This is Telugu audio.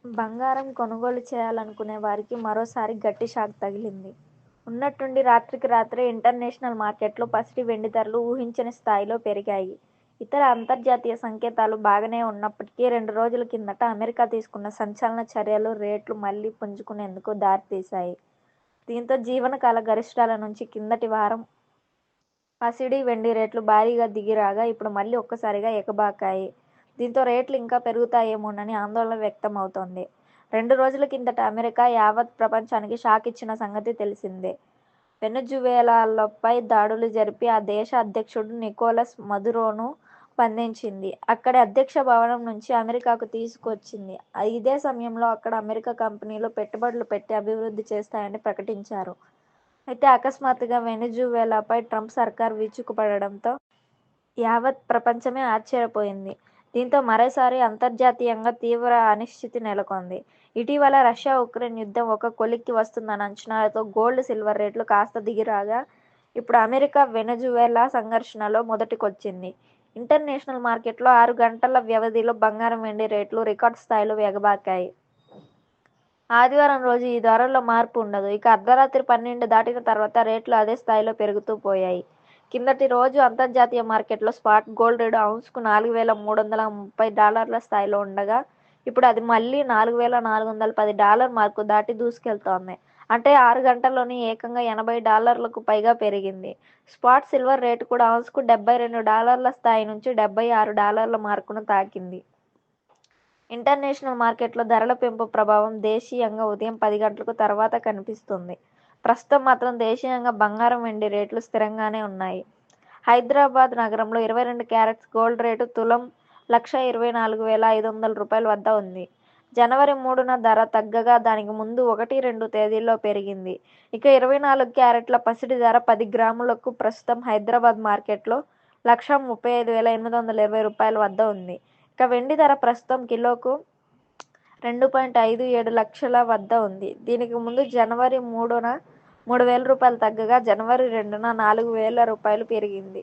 బంగారం కొనుగోలు చేయాలనుకునే వారికి మరోసారి గట్టి షాక్ తగిలింది. ఉన్నట్టుండి రాత్రికి రాత్రే ఇంటర్నేషనల్ మార్కెట్లో పసిడి వెండి ధరలు ఊహించని స్థాయిలో పెరిగాయి. ఇతర అంతర్జాతీయ సంకేతాలు బాగానే ఉన్నప్పటికీ 2 రోజుల కిందట అమెరికా తీసుకున్న సంచలన చర్యలు రేట్లు మళ్లీ పుంజుకునేందుకు దారితీశాయి. దీంతో జీవనకాల గరిష్టాల నుంచి కిందటి వారం పసిడి, వెండి రేట్లు భారీగా దిగిరాగా ఇప్పుడు మళ్లీ ఒక్కసారిగా ఎగబాకాయి. దీంతో రేట్లు ఇంకా పెరుగుతాయేమోనని ఆందోళన వ్యక్తమవుతోంది. 2 రోజుల కిందట అమెరికా యావత్ ప్రపంచానికి షాక్ ఇచ్చిన సంగతి తెలిసిందే. వెనెజువేలాపై దాడులు జరిపి ఆ దేశ అధ్యక్షుడు నికోలస్ మదురోను బంధించింది. అక్కడి అధ్యక్ష భవనం నుంచి అమెరికాకు తీసుకొచ్చింది. ఇదే సమయంలో అక్కడ అమెరికా కంపెనీలు పెట్టుబడులు పెట్టి అభివృద్ధి చేస్తాయని ప్రకటించారు. అయితే అకస్మాత్తుగా వెనెజువేలాపై ట్రంప్ సర్కార్ విరుచుకుపడడంతో యావత్ ప్రపంచమే ఆశ్చర్యపోయింది. దీంతో మరోసారి అంతర్జాతీయంగా తీవ్ర అనిశ్చితి నెలకొంది. ఇటీవల రష్యా ఉక్రెయిన్ యుద్ధం ఒక కొలిక్కి వస్తుందన్న అంచనాలతో గోల్డ్, సిల్వర్ రేట్లు కాస్త దిగిరాగా ఇప్పుడు అమెరికా వెనెజువేలా సంఘర్షణలో మొదటికొచ్చింది. ఇంటర్నేషనల్ మార్కెట్లో 6 గంటల వ్యవధిలో బంగారం, వెండి రేట్లు రికార్డు స్థాయిలో ఎగబాకాయి. ఆదివారం రోజు ఈ ధరల్లో మార్పు ఉండదు. ఇక అర్ధరాత్రి 12 దాటిన తర్వాత రేట్లు అదే స్థాయిలో పెరుగుతూ పోయాయి. కిందటి రోజు అంతర్జాతీయ మార్కెట్లో స్పాట్ గోల్డ్ రేటు ఔన్స్కు $4,330 స్థాయిలో ఉండగా ఇప్పుడు అది మళ్లీ $4,410 మార్కు దాటి దూసుకెళ్తోంది. అంటే 6 గంటల్లోనే ఏకంగా $80లకు పైగా పెరిగింది. స్పాట్ సిల్వర్ రేటు కూడా ఔన్స్కు $72 స్థాయి నుంచి $76 మార్కును తాకింది. ఇంటర్నేషనల్ మార్కెట్లో ధరల పెంపు ప్రభావం దేశీయంగా ఉదయం 10 గంటలకు తర్వాత కనిపిస్తుంది. ప్రస్తుతం మాత్రం దేశీయంగా బంగారం, వెండి రేట్లు స్థిరంగానే ఉన్నాయి. హైదరాబాద్ నగరంలో 22 క్యారెట్స్ గోల్డ్ రేటు తులం $1,24,500 వద్ద ఉంది. జనవరి 3న ధర తగ్గగా దానికి ముందు 1, 2 తేదీల్లో పెరిగింది. ఇక 24 క్యారెట్ల పసిడి ధర 10 గ్రాములకు ప్రస్తుతం హైదరాబాద్ మార్కెట్లో $1,35,820 వద్ద ఉంది. ఇక వెండి ధర ప్రస్తుతం కిలోకు $2.57 లక్షల వద్ద ఉంది. దీనికి ముందు జనవరి 3న $3,000 తగ్గగా జనవరి 2న $4,000 పెరిగింది.